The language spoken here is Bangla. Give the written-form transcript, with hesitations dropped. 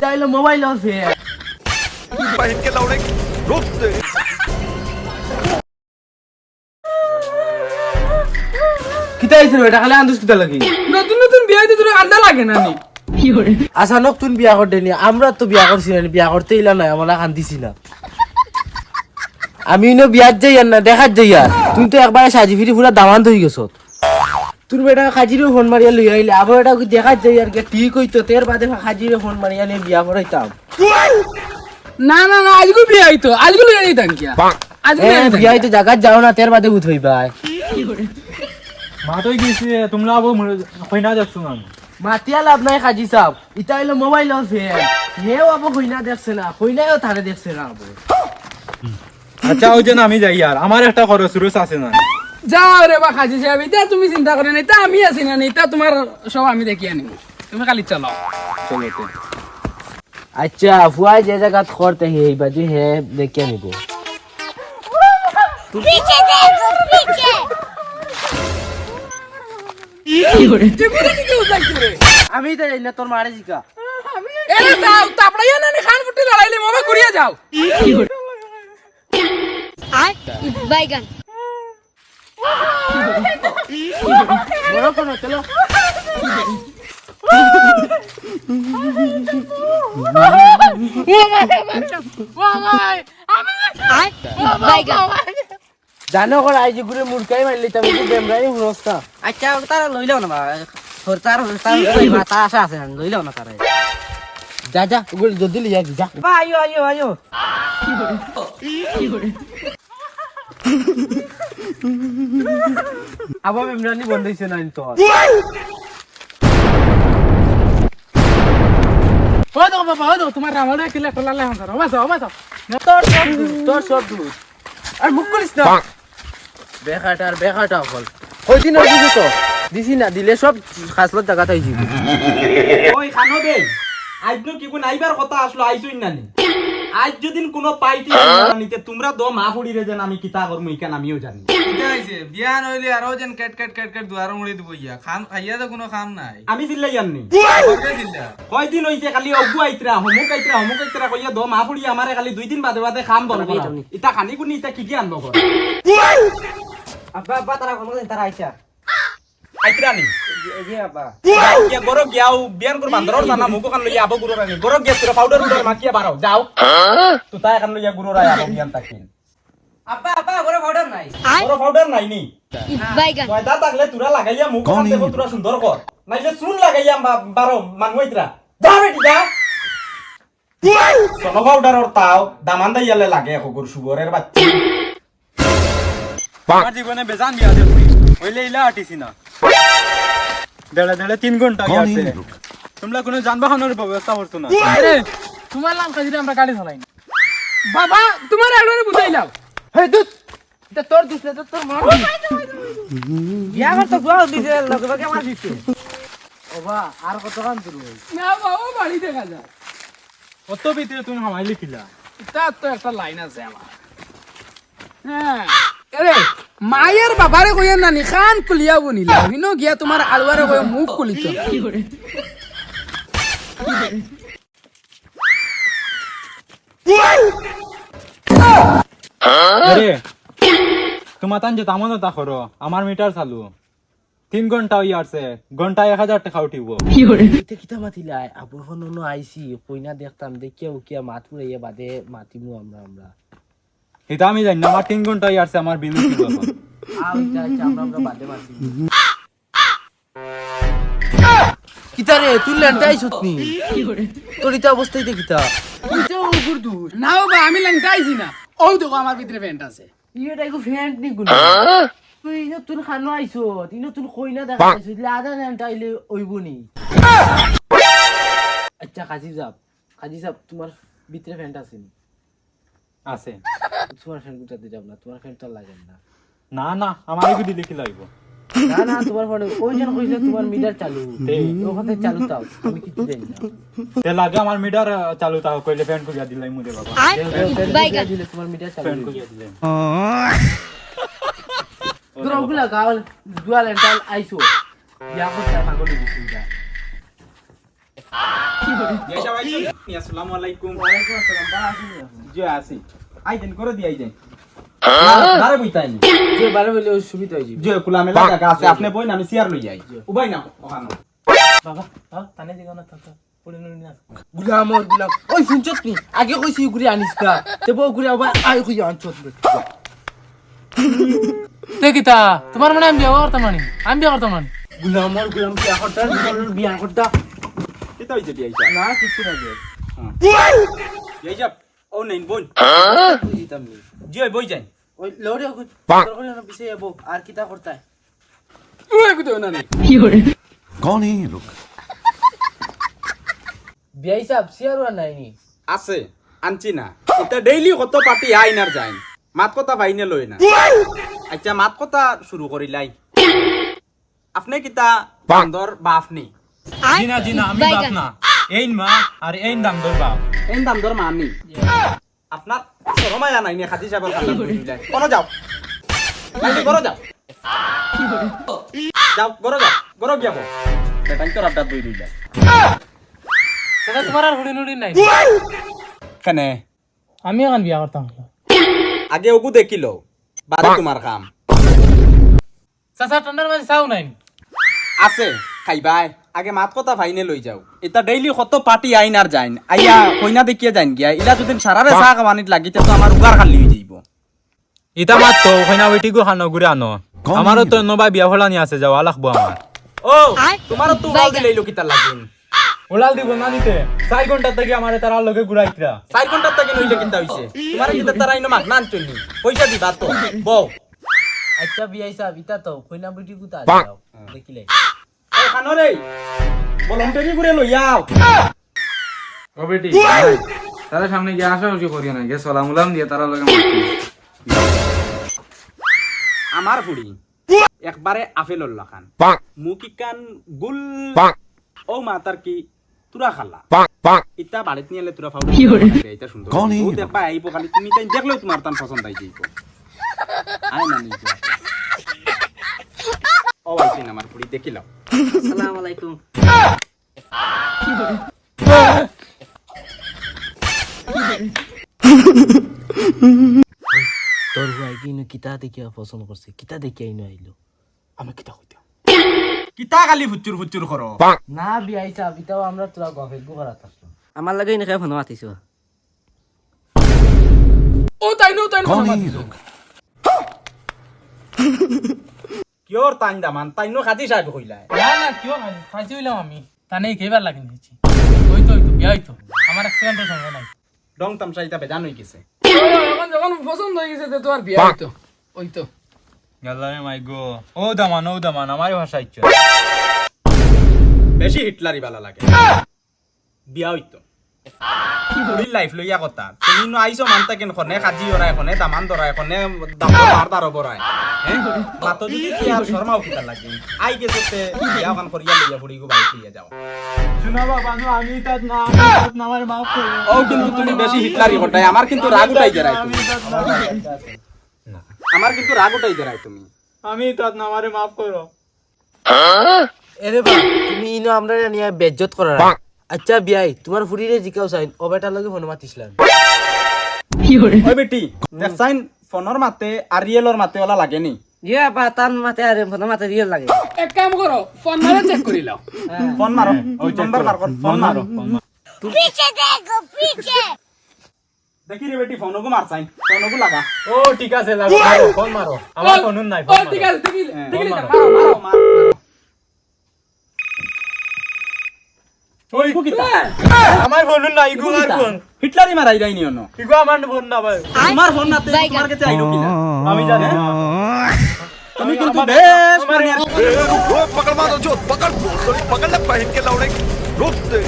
চাইলে মোবাইল আছে बहन के लौड़े रोक दे। কিতা আইছে এটা খালি আন্দুস কিতা লাগি নতুন নতুন বিয়ে হইতে তোর আন্দা লাগে না নি আচ্ছা নতুন বিয়া করতে নি আমরা তো বিয়া করছি না বিয়া করতে ইলা নাই আমরা কান্দিছি না আমি ইনো বিয়াত যাই না দেখাত যাই আর তুই তো একবার সাজি ফিরি পুরা দামান হই গেছ তোর বেটা খাজিরও ফোন মারিয়া লই আইলে আবার এটা দেখাত যাই আর ঠিক হইতো তের বাদে খাজিরও ফোন মারিয়া নিয়ে বিয়া করাইতাম না না না আজকে বিয়ে হইতো আজকে লই যাইতাম কি আজকে বিয়া হইতো জায়গা যাও না তের বাদে উঠ হইবা মাতই গেছি তোমরা আবো কইনা যাচ্ছ না মাতিয়া লাভ নাই খাজি সাহ ইটা হইলো মোবাইল আছে হেও আবো কইনা দেখছে না কইনাও তারে দেখছে না আবো আচ্ছা ওই যে আমি যাই আর আমার একটা খরচ রুস আছে না যাও রে বা খাজি সাহেব এটা তুমি চিন্তা করে না এটা আমি আছি না এটা তোমার সব আমি দেখিয়ে আনিব তুমি খালি চালাও চলো আচ্ছা ফুয়াই যে জায়গাত করতে হে বাজে হে দেখে নিব पीछे देखो पीछे আমি তো জানি না তোর মারে জিকা এরে যাও তাপড়াইয়া না খান ফুটি লড়াইলে মোবা ঘুরিয়ে যাও बैगन বড় কোন চলো बैगन জানো কোন আইজি ঘুরে মুরকাই মারলি তুমি তো বেমরাই হুরস্তা আচ্ছা তারা লইলেও না তার তার আশা আছে লইলেও না তারা যা যা ওগুলো যদি লিয়া যা আয়ো আয়ো আয়ো আবার বেমরানি বন্ধ হইছে না তো ও দেখো বাবা ও দেখো তোমার রামড়ে কিলা টলালে হন করো বাসো বাসো তোর সব দুধ আর মুখ করিস না বেকাটা হল কয়দিন হয়ে গেছে তো দিছি না দিলে সব খাসলত জায়গা তাই যাবে ওই খানো দে আজ নো কি কোন আইবার কথা আসলো আইছই না নি আজ যদিন কোনো পাইটি নিতে তোমরা দো মা ফুড়ি রে যেন আমি কিতা করমু ইকান আমিও জানি এটা হইছে বিয়া নইলে আর যেন কেট কেট কেট কেট দুয়ার মুড়ি দিব ইয়া খান খাইয়া তো কোনো কাম নাই আমি দিল্লাই জানি কবে দিলা কয়দিন হইছে খালি অগু আইত্রা হমুক আইত্রা কইয়া দো মা ফুড়ি আমারে খালি 2 দিন বাদে বাদে খাম বল ইতা খানি কুনি ইতা কি কি আনবো কর আব্বা আব্বা তারা কোন তারা আইছা আইত্রা নি এই যে আব্বা গিয়া গরো গিয়াও বিয়ান কর বান্দরর জানা মুকো কান লইয়া আবো গুরু রানি গরো গিয়া তোরা পাউডার উডার মাকিয়া বারাও যাও তো তাই কান লইয়া গুরু রায় আবো বিয়ান তাকিন আব্বা আব্বা ওরে পাউডার নাই গরো পাউডার নাই নি बैगन ময়দা থাকলে তুরা লাগাইয়া মুখ কান দেব তুরা সুন্দর কর নাইলে চুন লাগাইয়া বারো মানুইত্রা যা বেটি যা সোনো পাউডার ওর তাও দামান দাইয়ালে লাগে হগুর সুগরের বাচ্চা আমার জীবনে বেজান বিয়া দেখছি হইলে ইলা আটিছি না দেড়ে দেড়ে 3 ঘন্টা গেছে তোমরা কোনো যানবাহনের ব্যবস্থা করছো না আরে তোমার নাম কাজিরে আমরা গাড়ি চালাই না বাবা তোমার আড়রে বুঝাইলাম হে দুধ এটা তোর দুসলে তো তোর মার বিয়া করতে গুয়া দিছে লগে লগে আমার দিছে ওবা আর কত কাম তুই না বাবা বাড়ি দেখা যায় কত ভিতরে তুমি হামাইলি কিলা এটা তো একটা লাইন আছে আমার হ্যাঁ আরে মায়ের বাবারে কইয়া না নিখান কুলিয়া বনিলা হিনো গিয়া তোমার আলওয়ারে কইয়া মুখ কুলিত আরে তোমার তান যে তামন তা করো আমার মিটার চালু 3 ঘন্টা হই আসছে ঘন্টায় 1000 টাকা উঠিব এটা কিতা মাতিলাই আবু হননো আইছি কইনা দেখতাম দেখিয়া উকিয়া মাত পুরাইয়া বাদে মাতিমু আমরা এটা আমি জানি না আমার 3 ঘন্টা হই আসছে আমার বিল কি বাবা আচ্ছা আমরা বাদে মাতি কিতা রে তুই লেন্টাই আইছতনি তোর ইতা অবস্থাই দেখিতা এটা উগুর দুষ না বাবা আমি লাংটা আইছি না ওই দেখো আমার ভিতরে প্যান্ট আছে ইয়েটা একটু ফ্যান্ট নি গুলো তুই যে তুই খানো আইছো তুই তুই কইনা দেখা আইছো দিলে আধা লেন্টা আইলে ওইবনি আচ্ছা কাজী সাহেব তোমার ভিতরে ফ্যান্ট আছে নি আছে তোমার ফ্যান্ট গুটা দিলাম না তোমার ফ্যান্ট তো লাগে না না না আমার কি দিলে কি লাগবে না তোমার ফোনে ওই জন কইছে তোমার মিটার চালু ওখানে চালু তাও তুমি কিছু দেই না তে লাগে আমার মিটার চালু তাও কইলে ফ্যান করিয়া দিলাই মুদে বাবা बैगन দিলে তোমার মিটার চালু ফ্যান করিয়া দিলাই তোরা ওগুলা গাওয়াল দুয়াল এন্টাল আইছো ইয়া করতে পাগল দিছিস জয়সা ভাই আসসালামু আলাইকুম জি আসি আইতেন করে দি আইতেন আরে বইতাই নি যে বারে বলে সুবিধা হয়ে যাবে যে খোলামেলা জায়গা আছে আপনি বইন আমি চেয়ার লই যাই উবাই না ওখানে বাবা তানে দিগো না তা পড়ে নুন না গুলাম ওই শুনছত নি আগে কইছি গুরি আনিস কা তে বউ গুরি আবার আই কই আনছত দেখিতা তোমার মানে আমি বিয়া করতাম না আমি বিয়া করতাম না গুলাম বিয়া করতা বিয়া করতা কিতা হইছে দি আইছা না কিছু না যে যাইছা ও নেন বইন দিতাম নি জি বই যাই ওই লড়ে তোর করে না পিছে যাবো আর কিতা করতা ওই কইতো না নি कौन है ये लोग বিয়া হিসাব শেয়ার আর নাই নি আছে আনছি না এটা ডেইলি কত পার্টি আইন আর যাই মাত কথা বাইনে লই না আচ্ছা মাত কথা শুরু করিলাই আপনি কিতা বান্দর বাপ নি জিনা জিনা আমি বাপ না এইন মা আর এইন দামদর বাপ এই দামদর মা নি আপনার শরমায়া নাই নি খাতি সাহেবের কাছে কইলাই কোন যাও কালি করো যাও যাও গরো গিয়াবো বেটাই তো রাড্ডা দই দিলা সেটা তোমার আর হুড়ি নুড়ি নাই কেনে আমি এখন বিয়া করতাম আগে ওগু দেখিলো বাদে তোমার কাম চাচা ঠান্ডার মাঝে চাও নাই আছে খাইবাই আগে মাত কথা ভাইনে লই যাও এটা ডেইলি কত পার্টি আইন আর যাইন আইয়া কইনা দেখিয়ে যাইন গিয়া ইলা যদি সারারে চাহ কামানিত লাগিতে তো আমার উগার খালি হয়ে যাইব ইতা মাত তো ওখানে ওইটিগু খানো ঘুরে আনো আমারও তো নবা বিয়া ফলানি আছে যাওয়া লাগবো আমার ও তোমার তো উগাল দিলেইলো কিতা লাগিন ওলাল দিব না নিতে 4 ঘন্টা থেকে আমারে তার লগে ঘুরাইতরা 4 ঘন্টা থেকে নইলে কিতা হইছে তোমার কিতা তারাইনো মাগ না আনছনি পয়সা দিবা তো বউ আচ্ছা বিয়া হিসাব ইতা তো কইনা বুটি কুতা যাও দেখিলে ও খানো রে বলম টেরি ঘুরে লইয়াও ও বেটি তারা সামনে গিয়ে আসা উঠি করিও না গিয়ে সালাম উলাম দিয়ে তারা লগে মারতি আমার ফুড়ি একবারে আপেলর লাখান মুকি কান গুল ও মাতার কি তুরা খালা ইতা বাড়িতে নিয়ে এলে তুরা ফাউল এটা সুন্দর কোন এই ও দেখবা আইবো খালি তুমি তাই দেখলে তোমার তান পছন্দ আই যাইবো আয় না নিজ ও আইছে না আমার ফুড়ি দেখিলাম আসসালামু আলাইকুম তোর ভাই কি কিতা দেখিয়া পছন্দ করছে কিতা দেখিয়া ইনো আইলো আমি কিতা কইতাম কিতা খালি ফুচুর করো না বিয়া হিসাব ইতাও আমরা তোরা গফে গোবরাত আসলাম আমার লাগে এনেকে ফোন মাতিছো ও তাই নো कौन है ये लोग কিওর তাইন দামান তাইনো খাতি সাহেব কইলা না না কিও খাইছি হইলাম আমি তানে কেবার লাগি নিছি ওই তো বিয়া হইতো আমার অ্যাক্সিডেন্টের সঙ্গে নাই ডং তামসা ইতা বেজান হই গেছে এখন যখন পছন্দ হয়ে গেছে তো আর বিয়া হইতো ওই তো গাল্লারে মাই গো ও দামান আমার ভাষা ইচ্ছা বেশি হিটলারি বালা লাগে বিয়া হইতো ফুরির লাইফ লইয়া কথা তুমি নো আইছো মানতা কেন খনে কাজি ওরা খনে দামান দরা খনে দাম মারদার বরায় হ্যাঁ মাতো যদি কি আর শর্মাও কিতা লাগি আই গেছতে বিয়া কান করিয়া লইয়া ফুরি গো বাইক লইয়া যাও শোনা বাবা নো আমি তাত না আমার মাফ করো ও কিন্তু তুমি বেশি হিটলারি করতাই আমার কিন্তু রাগ উঠাই দেরাই তুমি আমার কিন্তু রাগ উঠাই দেরাই তুমি আমি তাত না আমারে মাফ করো এরে বা তুমি ইনো আমরা নিয়া বেজ্জত করার আচ্ছা বিয়াই তোমার ফুরিরে জিকাও চাইন ও বেটার লগে ফোন মাতিছিলাম ওই বেটি দেখছাইন ফোনর মাতে আর রিয়েলর মাতে ওলা লাগে নি ইয়া বা তার মাতে আর ফোন মাতে রিয়েল লাগে এক কাম করো ফোন মারে চেক করি লাও ফোন মারো ওই নাম্বার মার কর ফোন মারো पीछे देखो पीछे দেখি রে বেটি ফোনগু মারছাইন ফোনগু লাগা ও ঠিক আছে লাগো ফোন মারো আমার ফোন নাই ও ঠিক আছে দেখিলে মারো মারো ওই কিতা আমার ফোন নাই গো আর ফোন হিটলারি মারাই যায়নি অন্য ইগো আমার ফোন না ভাই তোমার ফোন নাতে তোমার কাছে আইলো কিনা আমি জানি না তুমি কিন্তু বেশ মানে पकड़ मारो जो पकड़ पकड़ ले पहन के लौड़े रोक दे